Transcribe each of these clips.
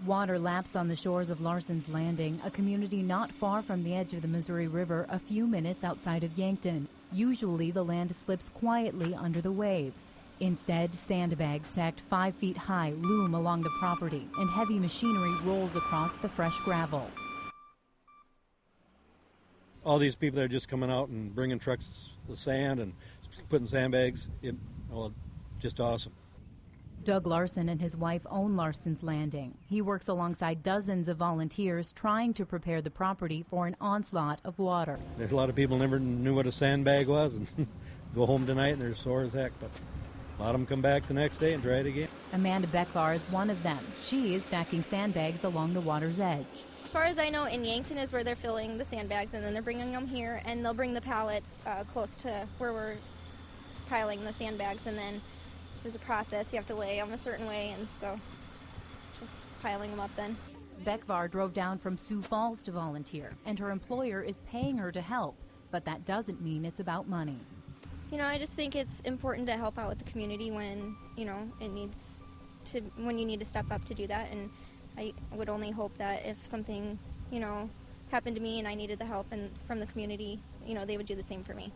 Water laps on the shores of Larson's Landing, a community not far from the edge of the Missouri River, a few minutes outside of Yankton. Usually the land slips quietly under the waves. Instead, sandbags stacked 5 feet high loom along the property, and heavy machinery rolls across the fresh gravel. All these people that are just coming out and bringing trucks of sand and putting sandbags, just awesome. Doug Larson and his wife own Larson's Landing. He works alongside dozens of volunteers trying to prepare the property for an onslaught of water. There's a lot of people never knew what a sandbag was and go home tonight and they're sore as heck, but a lot of them come back the next day and try it again. Amanda Beckvar is one of them. She is stacking sandbags along the water's edge. As far as I know, in Yankton is where they're filling the sandbags, and then they're bringing them here, and they'll bring the pallets close to where we're piling the sandbags, and then there's a process. You have to lay them a certain way, and so just piling them up then. Beckvar drove down from Sioux Falls to volunteer, and her employer is paying her to help, but that doesn't mean it's about money. I just think it's important to help out with the community when, when you need to step up to do that, and I would only hope that if something, happened to me and I needed the help from the community, they would do the same for me.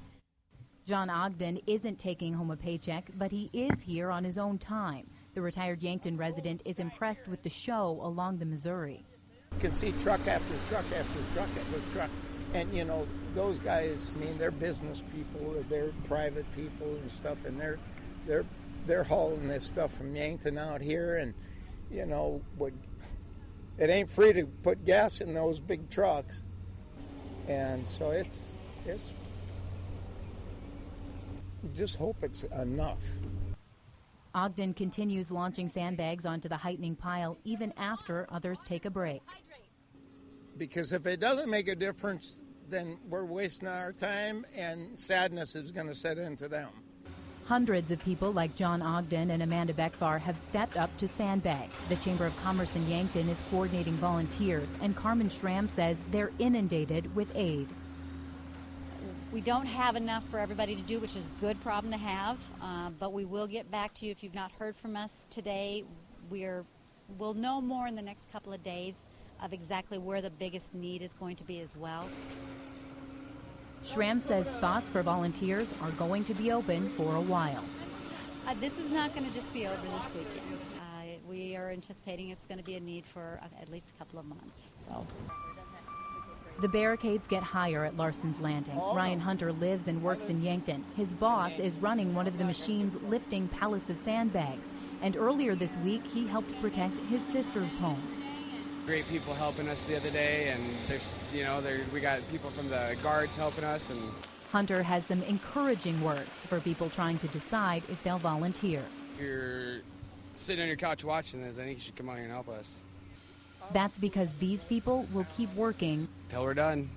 John Ogden isn't taking home a paycheck, but he is here on his own time. The retired Yankton resident is impressed with the show along the Missouri. You can see truck after truck after truck after truck. And, those guys, they're business people, they're private people and stuff, and they're hauling this stuff from Yankton out here, and, it ain't free to put gas in those big trucks. And so it's just hope it's enough. Ogden continues launching sandbags onto the heightening pile even after others take a break. Because if it doesn't make a difference, then we're wasting our time and sadness is going to set into them. Hundreds of people like John Ogden and Amanda Beckvar have stepped up to sandbag. The Chamber of Commerce in Yankton is coordinating volunteers, and Carmen Schramm says they're inundated with aid. We don't have enough for everybody to do, which is a good problem to have, but we will get back to you. If you've not heard from us today, we'll know more in the next couple of days of exactly where the biggest need is going to be as well. Schramm says spots for volunteers are going to be open for a while. This is not going to just be over this weekend. We are anticipating it's going to be a need for at least a couple of months. So. The barricades get higher at Larson's Landing. Ryan Hunter lives and works in Yankton. His boss is running one of the machines lifting pallets of sandbags. And earlier this week, he helped protect his sister's home. Great people helping us the other day, and we got people from the guards helping us. And Hunter has some encouraging words for people trying to decide if they'll volunteer. If you're sitting on your couch watching this, I think you should come out here and help us. That's because these people will keep working till we're done.